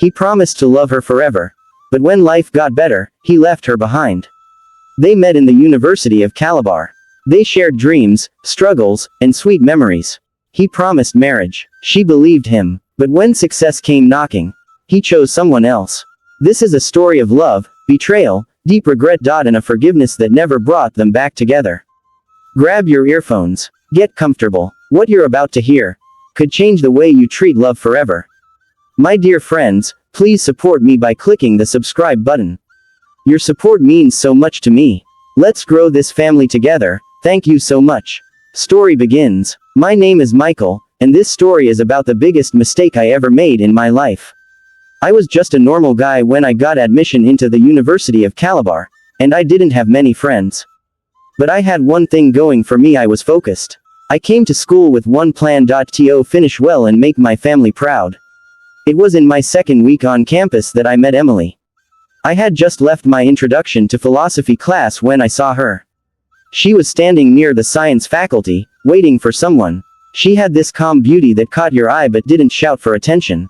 He promised to love her forever. But when life got better, he left her behind. They met in the University of Calabar. They shared dreams, struggles, and sweet memories. He promised marriage. She believed him. But when success came knocking, he chose someone else. This is a story of love, betrayal, deep regret, and a forgiveness that never brought them back together. Grab your earphones. Get comfortable. What you're about to hear could change the way you treat love forever. My dear friends, please support me by clicking the subscribe button. Your support means so much to me. Let's grow this family together. Thank you so much. Story begins. My name is Michael, and this story is about the biggest mistake I ever made in my life. I was just a normal guy when I got admission into the University of Calabar, and I didn't have many friends. But I had one thing going for me: I was focused. I came to school with one plan: to finish well and make my family proud. It was in my second week on campus that I met Emily. I had just left my introduction to philosophy class when I saw her. She was standing near the science faculty, waiting for someone. She had this calm beauty that caught your eye but didn't shout for attention.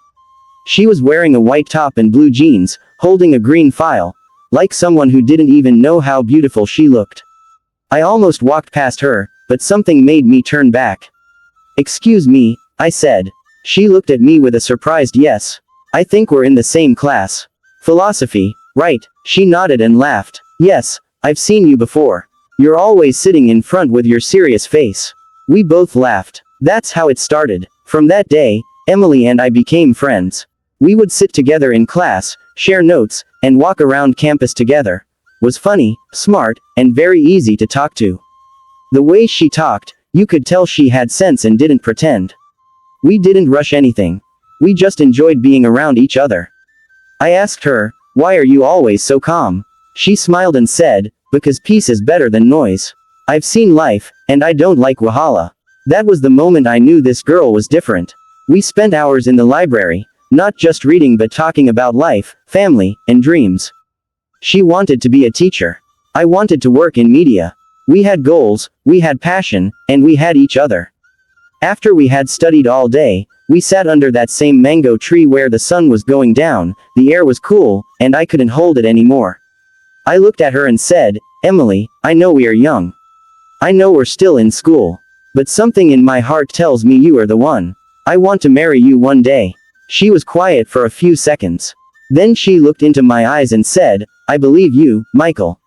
She was wearing a white top and blue jeans, holding a green file, like someone who didn't even know how beautiful she looked. I almost walked past her, but something made me turn back. "Excuse me," I said. She looked at me with a surprised yes. "I think we're in the same class. Philosophy, right?" She nodded and laughed. "Yes, I've seen you before. You're always sitting in front with your serious face." We both laughed. That's how it started. From that day, Emily and I became friends. We would sit together in class, share notes, and walk around campus together. Was funny, smart, and very easy to talk to. The way she talked, you could tell she had sense and didn't pretend. We didn't rush anything. We just enjoyed being around each other. I asked her, "Why are you always so calm?" She smiled and said, "Because peace is better than noise. I've seen life, and I don't like wahala." That was the moment I knew this girl was different. We spent hours in the library, not just reading but talking about life, family, and dreams. She wanted to be a teacher. I wanted to work in media. We had goals, we had passion, and we had each other. After we had studied all day, we sat under that same mango tree where the sun was going down, the air was cool, and I couldn't hold it anymore. I looked at her and said, "Emily, I know we are young. I know we're still in school. But something in my heart tells me you are the one. I want to marry you one day." She was quiet for a few seconds. Then she looked into my eyes and said, "I believe you, Michael.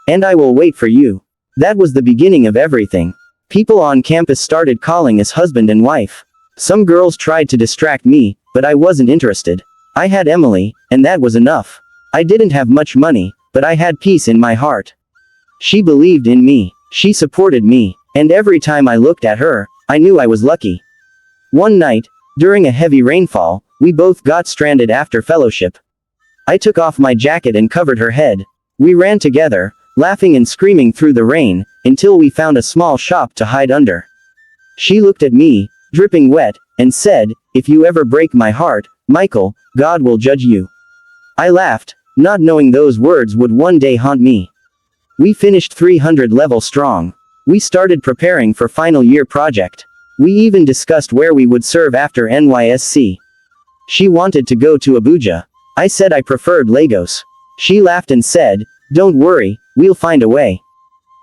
And I will wait for you." That was the beginning of everything. People on campus started calling us husband and wife. Some girls tried to distract me, but I wasn't interested. I had Emily, and that was enough. I didn't have much money, but I had peace in my heart. She believed in me. She supported me. And every time I looked at her, I knew I was lucky. One night, during a heavy rainfall, we both got stranded after fellowship. I took off my jacket and covered her head. We ran together, laughing and screaming through the rain, until we found a small shop to hide under. She looked at me, dripping wet, and said, "If you ever break my heart, Michael, God will judge you." I laughed, not knowing those words would one day haunt me. We finished 300 level strong. We started preparing for final year project. We even discussed where we would serve after NYSC. She wanted to go to Abuja. I said I preferred Lagos. She laughed and said, "Don't worry, we'll find a way."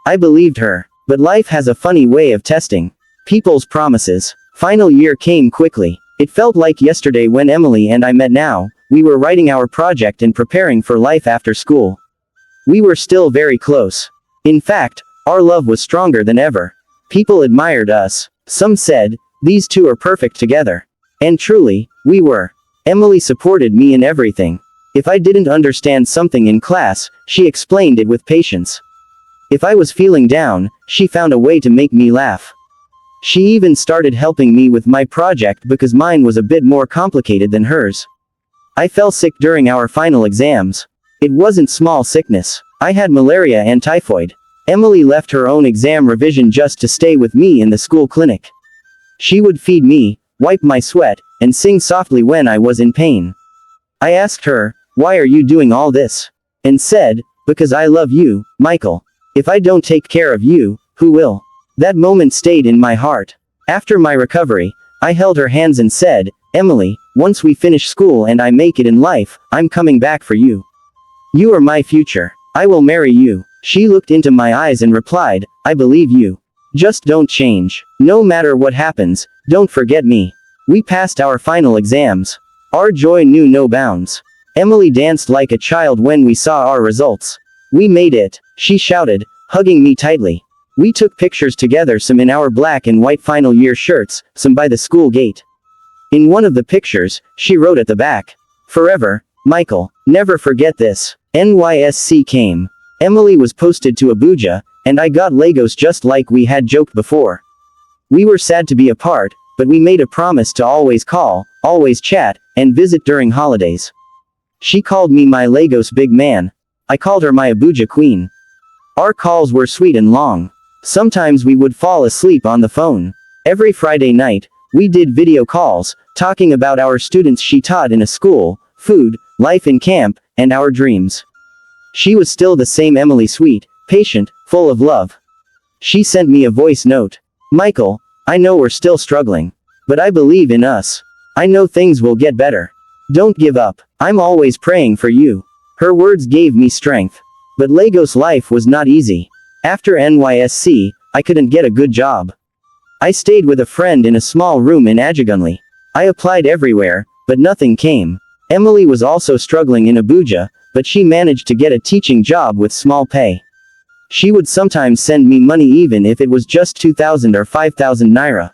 I believed her. But life has a funny way of testing people's promises. Final year came quickly. It felt like yesterday when Emily and I met. Now, we were writing our project and preparing for life after school. We were still very close. In fact, our love was stronger than ever. People admired us. Some said, "These two are perfect together." And truly, we were. Emily supported me in everything. If I didn't understand something in class, she explained it with patience. If I was feeling down, she found a way to make me laugh. She even started helping me with my project because mine was a bit more complicated than hers. I fell sick during our final exams. It wasn't small sickness. I had malaria and typhoid. Emily left her own exam revision just to stay with me in the school clinic. She would feed me, wipe my sweat, and sing softly when I was in pain. I asked her, "Why are you doing all this?" And said, "Because I love you, Michael. If I don't take care of you, who will?" That moment stayed in my heart. After my recovery, I held her hands and said, Emily, once we finish school and I make it in life, I'm coming back for you. You are my future. I will marry you. She looked into my eyes and replied, I believe you. Just don't change. No matter what happens, don't forget me. We passed our final exams. Our joy knew no bounds. Emily danced like a child when we saw our results. We made it, she shouted, hugging me tightly. We took pictures together, some in our black and white final year shirts, some by the school gate. In one of the pictures, she wrote at the back, Forever, Michael, never forget this. NYSC came. Emily was posted to Abuja, and I got Lagos just like we had joked before. We were sad to be apart, but we made a promise to always call, always chat, and visit during holidays. She called me my Lagos big man. I called her my Abuja queen. Our calls were sweet and long. Sometimes we would fall asleep on the phone. Every Friday night, we did video calls, talking about our students she taught in a school, food, life in camp, and our dreams. She was still the same Emily, sweet, patient, full of love. She sent me a voice note. Michael, I know we're still struggling. But I believe in us. I know things will get better. Don't give up. I'm always praying for you. Her words gave me strength. But Lagos life was not easy. After NYSC, I couldn't get a good job. I stayed with a friend in a small room in Ajagunle. I applied everywhere, but nothing came. Emily was also struggling in Abuja, but she managed to get a teaching job with small pay. She would sometimes send me money even if it was just 2,000 or 5,000 naira.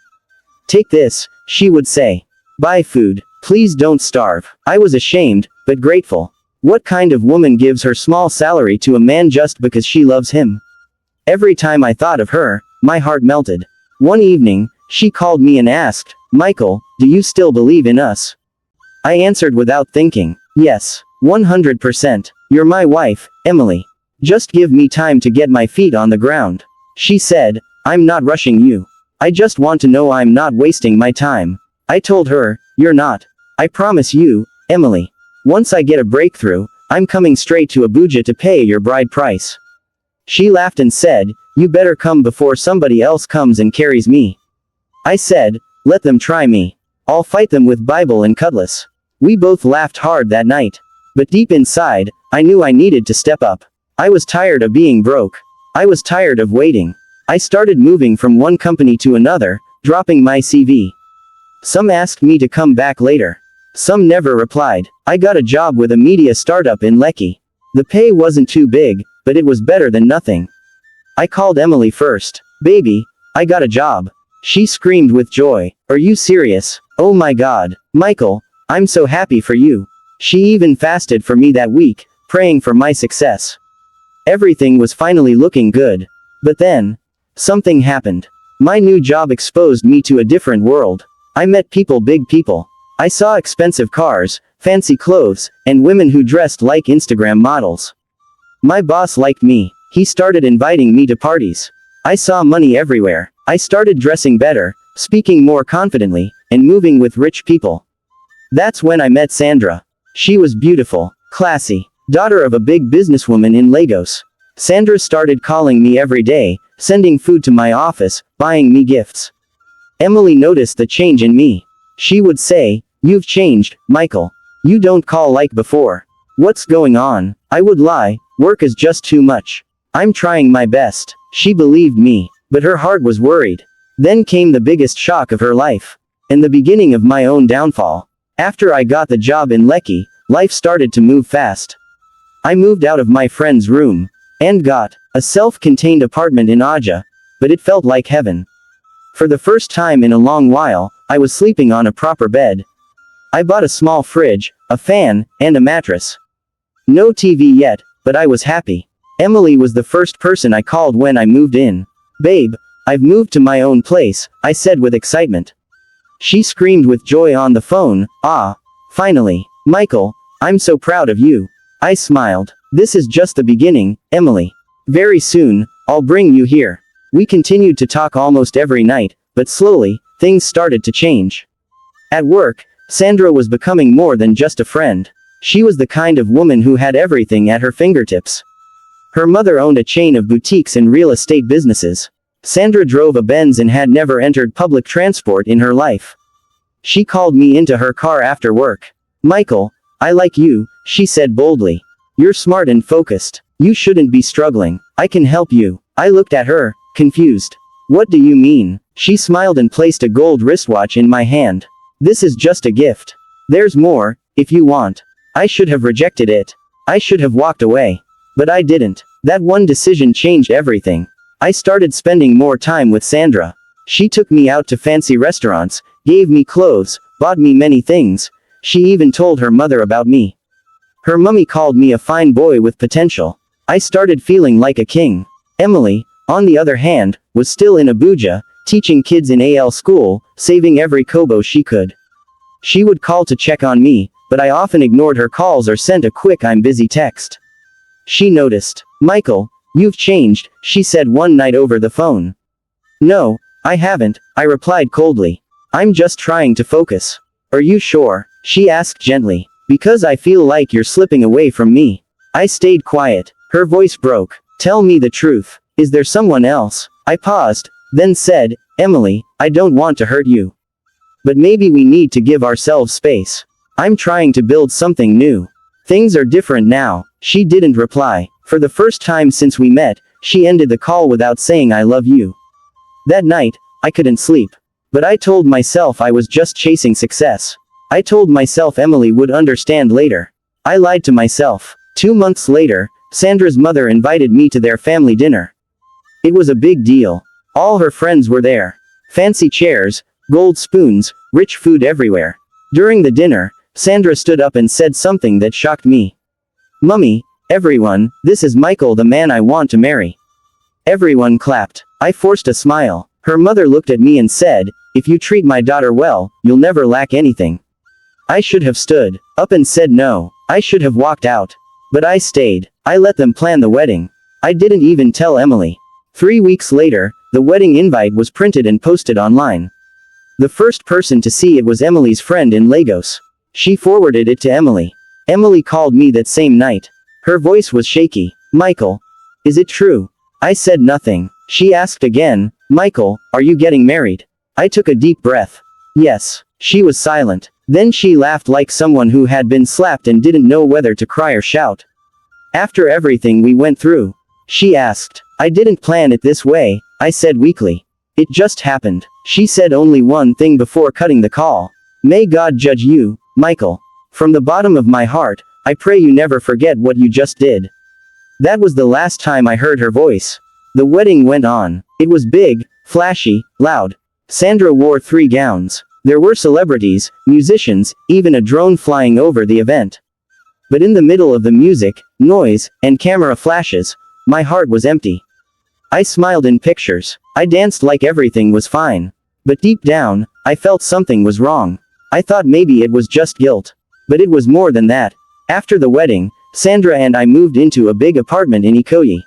Take this, she would say. Buy food. Please don't starve. I was ashamed, but grateful. What kind of woman gives her small salary to a man just because she loves him? Every time I thought of her, my heart melted. One evening, she called me and asked, Michael, do you still believe in us? I answered without thinking, yes, 100%. You're my wife, Emily. Just give me time to get my feet on the ground. She said, I'm not rushing you. I just want to know I'm not wasting my time. I told her, you're not. I promise you, Emily. Once I get a breakthrough, I'm coming straight to Abuja to pay your bride price. She laughed and said, you better come before somebody else comes and carries me. I said, let them try me. I'll fight them with Bible and cutlass. We both laughed hard that night. But deep inside, I knew I needed to step up. I was tired of being broke. I was tired of waiting. I started moving from one company to another, dropping my CV. Some asked me to come back later. Some never replied. I got a job with a media startup in Lekki. The pay wasn't too big, but it was better than nothing. I called Emily first. Baby, I got a job. She screamed with joy. Are you serious? Oh my God. Michael, I'm so happy for you. She even fasted for me that week, praying for my success. Everything was finally looking good. But then, something happened. My new job exposed me to a different world. I met people, big people. I saw expensive cars, fancy clothes, and women who dressed like Instagram models. My boss liked me. He started inviting me to parties. I saw money everywhere. I started dressing better, speaking more confidently, and moving with rich people. That's when I met Sandra. She was beautiful, classy, daughter of a big businesswoman in Lagos. Sandra started calling me every day, sending food to my office, buying me gifts. Emily noticed the change in me. She would say, you've changed, Michael. You don't call like before. What's going on? I would lie, work is just too much. I'm trying my best. She believed me, but her heart was worried. Then came the biggest shock of her life. And the beginning of my own downfall. After I got the job in Lekki, life started to move fast. I moved out of my friend's room, and got a self-contained apartment in Aja, but it felt like heaven. For the first time in a long while, I was sleeping on a proper bed. I bought a small fridge, a fan, and a mattress. No TV yet, but I was happy. Emily was the first person I called when I moved in. Babe, I've moved to my own place, I said with excitement. She screamed with joy on the phone, ah, finally. Michael, I'm so proud of you. I smiled. This is just the beginning, Emily. Very soon, I'll bring you here. We continued to talk almost every night, but slowly, things started to change. At work, Sandra was becoming more than just a friend. She was the kind of woman who had everything at her fingertips. Her mother owned a chain of boutiques and real estate businesses. Sandra drove a Benz and had never entered public transport in her life. She called me into her car after work. Michael, I like you, she said boldly. You're smart and focused. You shouldn't be struggling. I can help you. I looked at her, confused. What do you mean? She smiled and placed a gold wristwatch in my hand. This is just a gift. There's more, if you want. I should have rejected it. I should have walked away. But I didn't. That one decision changed everything. I started spending more time with Sandra. She took me out to fancy restaurants, gave me clothes, bought me many things. She even told her mother about me. Her mummy called me a fine boy with potential. I started feeling like a king. Emily, on the other hand, was still in Abuja, teaching kids in AL school, saving every kobo she could. She would call to check on me, but I often ignored her calls or sent a quick "I'm busy" text. She noticed. Michael, you've changed, she said one night over the phone. No, I haven't, I replied coldly. I'm just trying to focus. Are you sure? She asked gently. Because I feel like you're slipping away from me. I stayed quiet. Her voice broke. Tell me the truth. Is there someone else? I paused, then said, Emily, I don't want to hurt you. But maybe we need to give ourselves space. I'm trying to build something new. Things are different now. She didn't reply. For the first time since we met, she ended the call without saying I love you. That night, I couldn't sleep. But I told myself I was just chasing success. I told myself Emily would understand later. I lied to myself. 2 months later, Sandra's mother invited me to their family dinner. It was a big deal. All her friends were there. Fancy chairs, gold spoons, rich food everywhere. During the dinner, Sandra stood up and said something that shocked me. Mummy, everyone, this is Michael, the man I want to marry. Everyone clapped. I forced a smile. Her mother looked at me and said, if you treat my daughter well, you'll never lack anything. I should have stood up and said no. I should have walked out. But I stayed. I let them plan the wedding. I didn't even tell Emily. 3 weeks later, the wedding invite was printed and posted online. The first person to see it was Emily's friend in Lagos. She forwarded it to Emily. Emily called me that same night. Her voice was shaky. Michael, is it true? I said nothing. She asked again, Michael, are you getting married? I took a deep breath. Yes. She was silent. Then she laughed like someone who had been slapped and didn't know whether to cry or shout. After everything we went through, she asked. I didn't plan it this way, I said weakly. It just happened. She said only one thing before cutting the call. May God judge you, Michael. From the bottom of my heart, I pray you never forget what you just did. That was the last time I heard her voice. The wedding went on. It was big, flashy, loud. Sandra wore 3 gowns. There were celebrities, musicians, even a drone flying over the event. But in the middle of the music, noise, and camera flashes, my heart was empty. I smiled in pictures. I danced like everything was fine. But deep down, I felt something was wrong. I thought maybe it was just guilt. But it was more than that. After the wedding, Sandra and I moved into a big apartment in Ikoyi.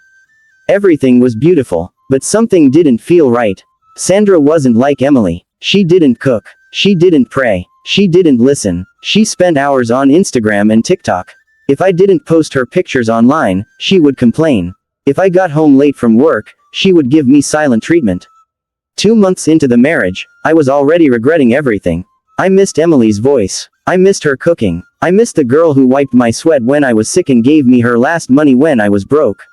Everything was beautiful, but something didn't feel right. Sandra wasn't like Emily. She didn't cook. She didn't pray. She didn't listen. She spent hours on Instagram and TikTok. If I didn't post her pictures online, she would complain. If I got home late from work, she would give me silent treatment. 2 months into the marriage, I was already regretting everything. I missed Emily's voice. I missed her cooking. I missed the girl who wiped my sweat when I was sick and gave me her last money when I was broke.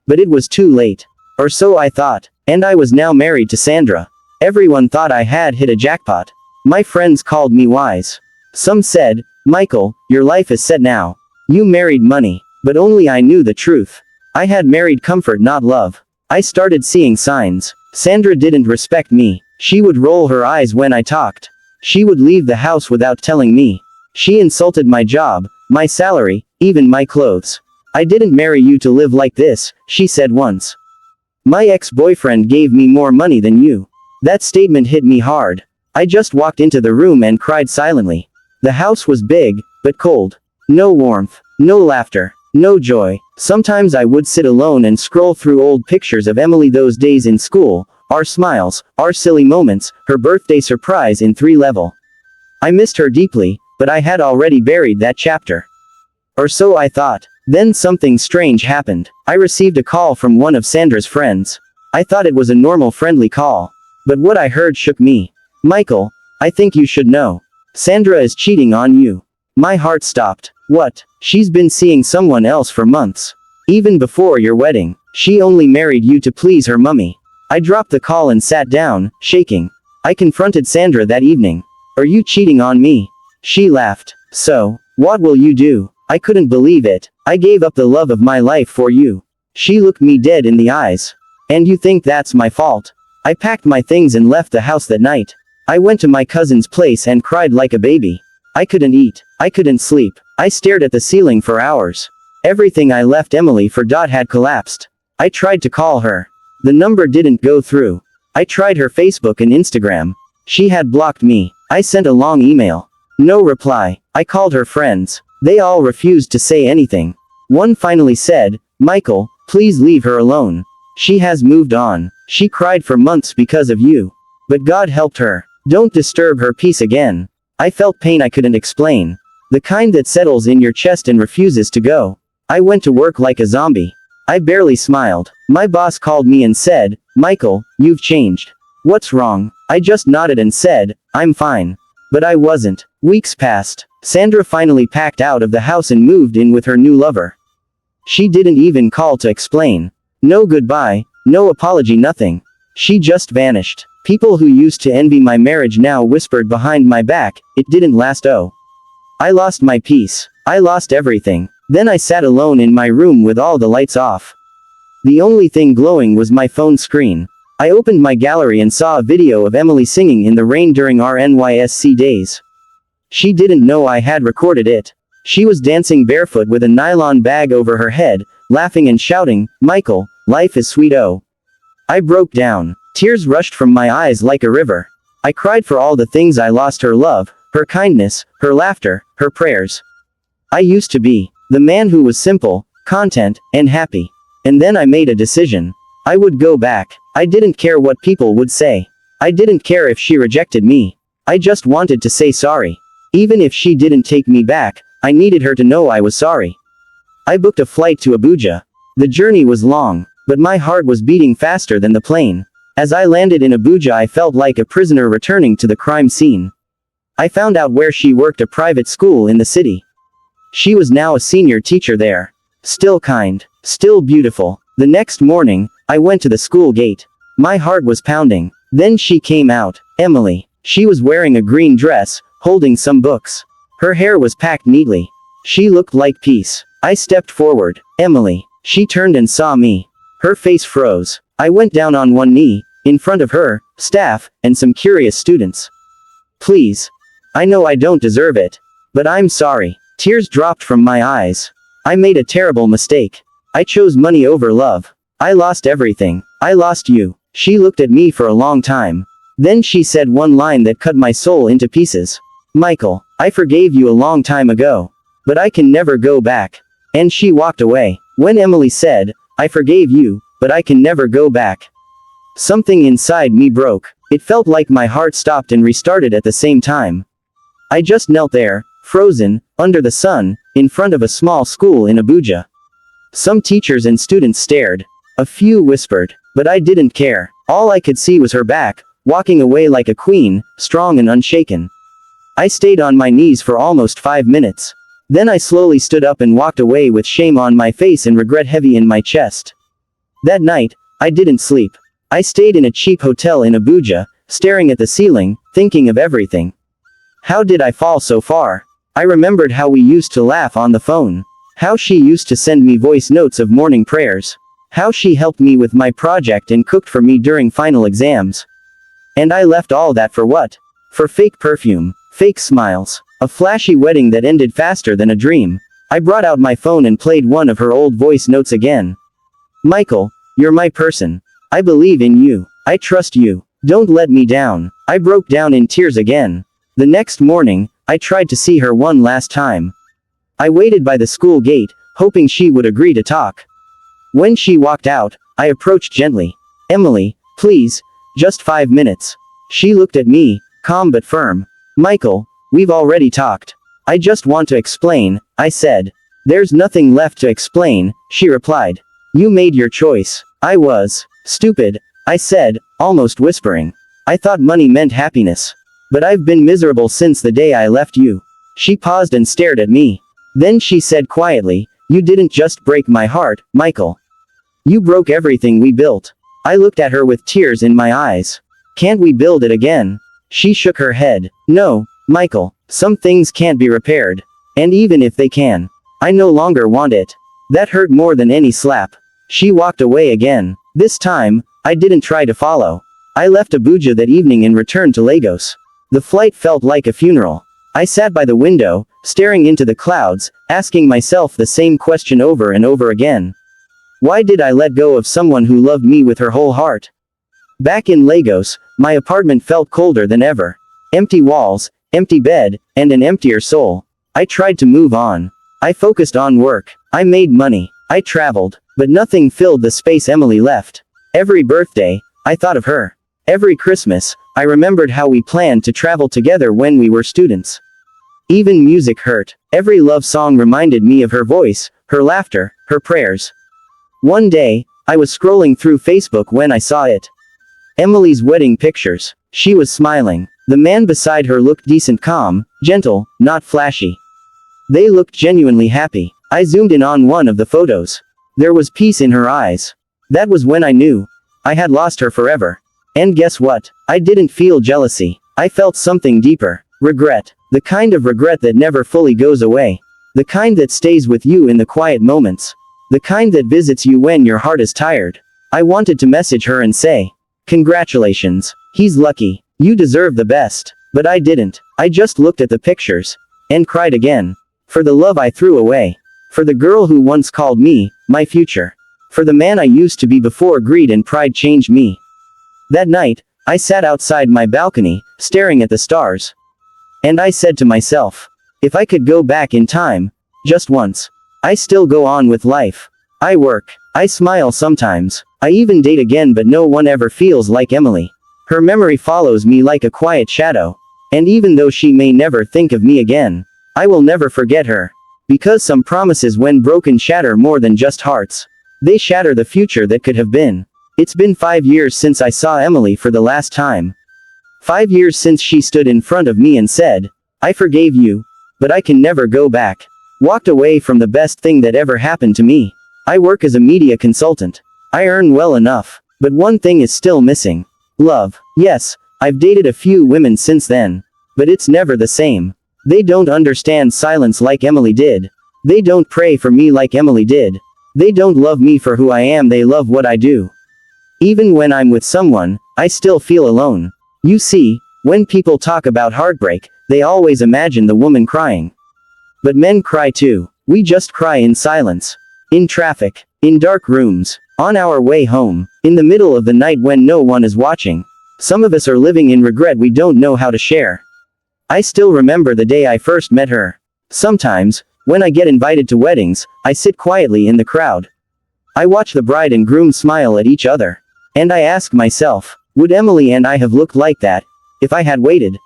But it was too late. Or so I thought. And I was now married to Sandra. Everyone thought I had hit a jackpot. My friends called me wise. Some said, Michael, your life is set now. You married money. But only I knew the truth. I had married comfort, not love. I started seeing signs. Sandra didn't respect me. She would roll her eyes when I talked. She would leave the house without telling me. She insulted my job, my salary, even my clothes. I didn't marry you to live like this, she said once. My ex-boyfriend gave me more money than you. That statement hit me hard. I just walked into the room and cried silently. The house was big, but cold. No warmth, no laughter, no joy. Sometimes I would sit alone and scroll through old pictures of Emily, those days in school, our smiles, our silly moments, her birthday surprise in 3-level. I missed her deeply, but I had already buried that chapter. Or so I thought. Then something strange happened. I received a call from one of Sandra's friends. I thought it was a normal friendly call. But what I heard shook me. Michael, I think you should know. Sandra is cheating on you. My heart stopped. What? She's been seeing someone else for months. Even before your wedding. She only married you to please her mummy. I dropped the call and sat down, shaking. I confronted Sandra that evening. Are you cheating on me? She laughed. So, what will you do? I couldn't believe it. I gave up the love of my life for you. She looked me dead in the eyes. And you think that's my fault? I packed my things and left the house that night. I went to my cousin's place and cried like a baby. I couldn't eat. I couldn't sleep. I stared at the ceiling for hours. Everything I left Emily for had collapsed. I tried to call her. The number didn't go through. I tried her Facebook and Instagram. She had blocked me. I sent a long email. No reply. I called her friends. They all refused to say anything. One finally said, Michael, please leave her alone. She has moved on. She cried for months because of you. But God helped her. Don't disturb her peace again. I felt pain I couldn't explain. The kind that settles in your chest and refuses to go. I went to work like a zombie. I barely smiled. My boss called me and said, Michael, you've changed. What's wrong? I just nodded and said, I'm fine. But I wasn't. Weeks passed. Sandra finally packed out of the house and moved in with her new lover. She didn't even call to explain. No goodbye, no apology, nothing. She just vanished. People who used to envy my marriage now whispered behind my back, it didn't last. Oh. I lost my peace. I lost everything. Then I sat alone in my room with all the lights off. The only thing glowing was my phone screen. I opened my gallery and saw a video of Emily singing in the rain during our NYSC days. She didn't know I had recorded it. She was dancing barefoot with a nylon bag over her head, laughing and shouting, Michael, life is sweet. Oh. I broke down. Tears rushed from my eyes like a river. I cried for all the things I lost: her love, her kindness, her laughter, her prayers. I used to be the man who was simple, content, and happy. And then I made a decision. I would go back. I didn't care what people would say. I didn't care if she rejected me. I just wanted to say sorry. Even if she didn't take me back, I needed her to know I was sorry. I booked a flight to Abuja. The journey was long, but my heart was beating faster than the plane. As I landed in Abuja, I felt like a prisoner returning to the crime scene. I found out where she worked, a private school in the city. She was now a senior teacher there. Still kind. Still beautiful. The next morning, I went to the school gate. My heart was pounding. Then she came out. Emily. She was wearing a green dress, holding some books. Her hair was packed neatly. She looked like peace. I stepped forward. Emily. She turned and saw me. Her face froze. I went down on one knee, in front of her, staff, and some curious students. Please. I know I don't deserve it. But I'm sorry. Tears dropped from my eyes. I made a terrible mistake. I chose money over love. I lost everything. I lost you. She looked at me for a long time. Then she said one line that cut my soul into pieces. Michael, I forgave you a long time ago. But I can never go back. And she walked away. When Emily said, I forgave you, but I can never go back, something inside me broke. It felt like my heart stopped and restarted at the same time. I just knelt there, frozen, under the sun, in front of a small school in Abuja. Some teachers and students stared. A few whispered. But I didn't care. All I could see was her back, walking away like a queen, strong and unshaken. I stayed on my knees for almost 5 minutes. Then I slowly stood up and walked away with shame on my face and regret heavy in my chest. That night, I didn't sleep. I stayed in a cheap hotel in Abuja, staring at the ceiling, thinking of everything. How did I fall so far? I remembered how we used to laugh on the phone. How she used to send me voice notes of morning prayers. How she helped me with my project and cooked for me during final exams. And I left all that for what? For fake perfume, fake smiles, a flashy wedding that ended faster than a dream. I brought out my phone and played one of her old voice notes again. Michael, you're my person. I believe in you. I trust you. Don't let me down. I broke down in tears again. The next morning, I tried to see her one last time. I waited by the school gate, hoping she would agree to talk. When she walked out, I approached gently. Emily, please, just 5 minutes. She looked at me, calm but firm. Michael, we've already talked. I just want to explain, I said. There's nothing left to explain, she replied. You made your choice. I was stupid, I said, almost whispering. I thought money meant happiness. But I've been miserable since the day I left you. She paused and stared at me. Then she said quietly, "You didn't just break my heart, Michael. You broke everything we built." I looked at her with tears in my eyes. "Can't we build it again?" She shook her head. "No, Michael, some things can't be repaired. And even if they can, I no longer want it." That hurt more than any slap. She walked away again. This time, I didn't try to follow. I left Abuja that evening and returned to Lagos. The flight felt like a funeral. I sat by the window, staring into the clouds, asking myself the same question over and over again. Why did I let go of someone who loved me with her whole heart? Back in Lagos, my apartment felt colder than ever. Empty walls, empty bed, and an emptier soul. I tried to move on. I focused on work. I made money. I traveled. But nothing filled the space Emily left. Every birthday, I thought of her. Every Christmas, I remembered how we planned to travel together when we were students. Even music hurt. Every love song reminded me of her voice, her laughter, her prayers. One day, I was scrolling through Facebook when I saw it. Emily's wedding pictures. She was smiling. The man beside her looked decent, calm, gentle, not flashy. They looked genuinely happy. I zoomed in on one of the photos. There was peace in her eyes. That was when I knew I had lost her forever. And guess what? I didn't feel jealousy. I felt something deeper. Regret. The kind of regret that never fully goes away. The kind that stays with you in the quiet moments. The kind that visits you when your heart is tired. I wanted to message her and say, "Congratulations. He's lucky. You deserve the best." But I didn't. I just looked at the pictures. And cried again. For the love I threw away. For the girl who once called me my future. For the man I used to be before greed and pride changed me. That night, I sat outside my balcony, staring at the stars. And I said to myself, if I could go back in time, just once, I still go on with life. I work. I smile sometimes. I even date again, but no one ever feels like Emily. Her memory follows me like a quiet shadow. And even though she may never think of me again, I will never forget her. Because some promises when broken shatter more than just hearts. They shatter the future that could have been. It's been 5 years since I saw Emily for the last time. 5 years since she stood in front of me and said, "I forgave you, but I can never go back." Walked away from the best thing that ever happened to me. I work as a media consultant. I earn well enough. But one thing is still missing. Love. Yes, I've dated a few women since then. But it's never the same. They don't understand silence like Emily did. They don't pray for me like Emily did. They don't love me for who I am, they love what I do. Even when I'm with someone, I still feel alone. You see, when people talk about heartbreak, they always imagine the woman crying. But men cry too. We just cry in silence. In traffic. In dark rooms. On our way home. In the middle of the night when no one is watching. Some of us are living in regret we don't know how to share. I still remember the day I first met her. Sometimes, when I get invited to weddings, I sit quietly in the crowd. I watch the bride and groom smile at each other. And I ask myself, would Emily and I have looked like that, if I had waited?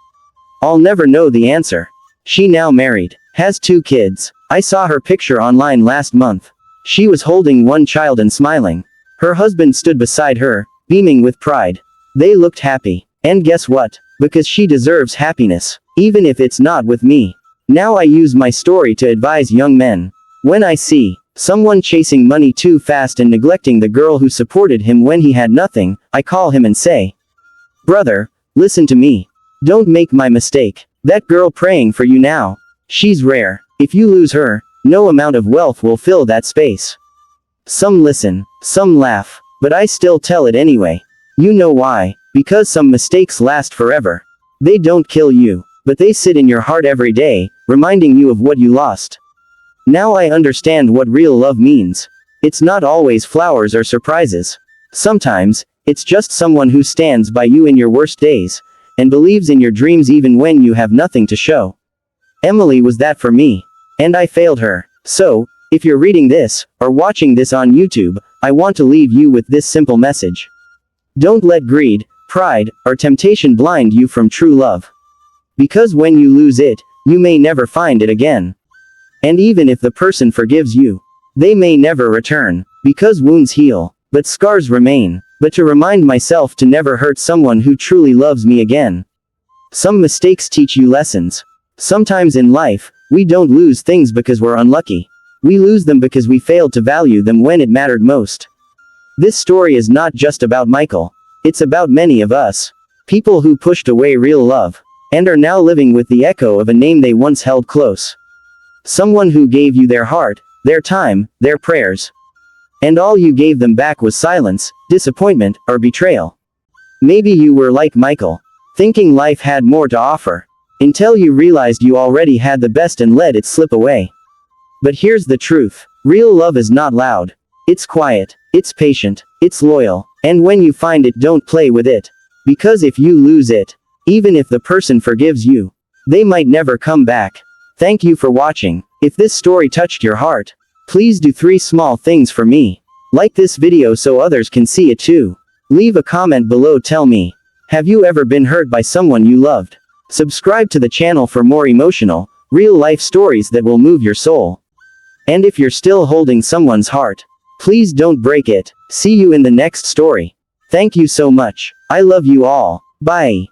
I'll never know the answer. She now married. Has 2 kids. I saw her picture online last month. She was holding one child and smiling. Her husband stood beside her, beaming with pride. They looked happy. And guess what? Because she deserves happiness. Even if it's not with me. Now I use my story to advise young men. When I see someone chasing money too fast and neglecting the girl who supported him when he had nothing, I call him and say, "Brother, listen to me. Don't make my mistake. That girl praying for you now. She's rare. If you lose her, no amount of wealth will fill that space." Some listen, some laugh, but I still tell it anyway. You know why? Because some mistakes last forever. They don't kill you, but they sit in your heart every day, reminding you of what you lost. Now I understand what real love means. It's not always flowers or surprises. Sometimes, it's just someone who stands by you in your worst days, and believes in your dreams even when you have nothing to show. Emily was that for me. And I failed her. So, if you're reading this, or watching this on YouTube, I want to leave you with this simple message. Don't let greed, pride, or temptation blind you from true love. Because when you lose it, you may never find it again. And even if the person forgives you, they may never return. Because wounds heal, but scars remain. But to remind myself to never hurt someone who truly loves me again. Some mistakes teach you lessons. Sometimes in life, we don't lose things because we're unlucky. We lose them because we failed to value them when it mattered most. This story is not just about Michael. It's about many of us. People who pushed away real love, and are now living with the echo of a name they once held close. Someone who gave you their heart, their time, their prayers. And all you gave them back was silence, disappointment, or betrayal. Maybe you were like Michael, thinking life had more to offer, until you realized you already had the best and let it slip away. But here's the truth. Real love is not loud. It's quiet, it's patient, it's loyal, and when you find it, don't play with it. Because if you lose it, even if the person forgives you, they might never come back. Thank you for watching. If this story touched your heart, please do 3 small things for me. Like this video so others can see it too. Leave a comment below. Tell me, have you ever been hurt by someone you loved? Subscribe to the channel for more emotional, real-life stories that will move your soul. And if you're still holding someone's heart, please don't break it. See you in the next story. Thank you so much. I love you all. Bye.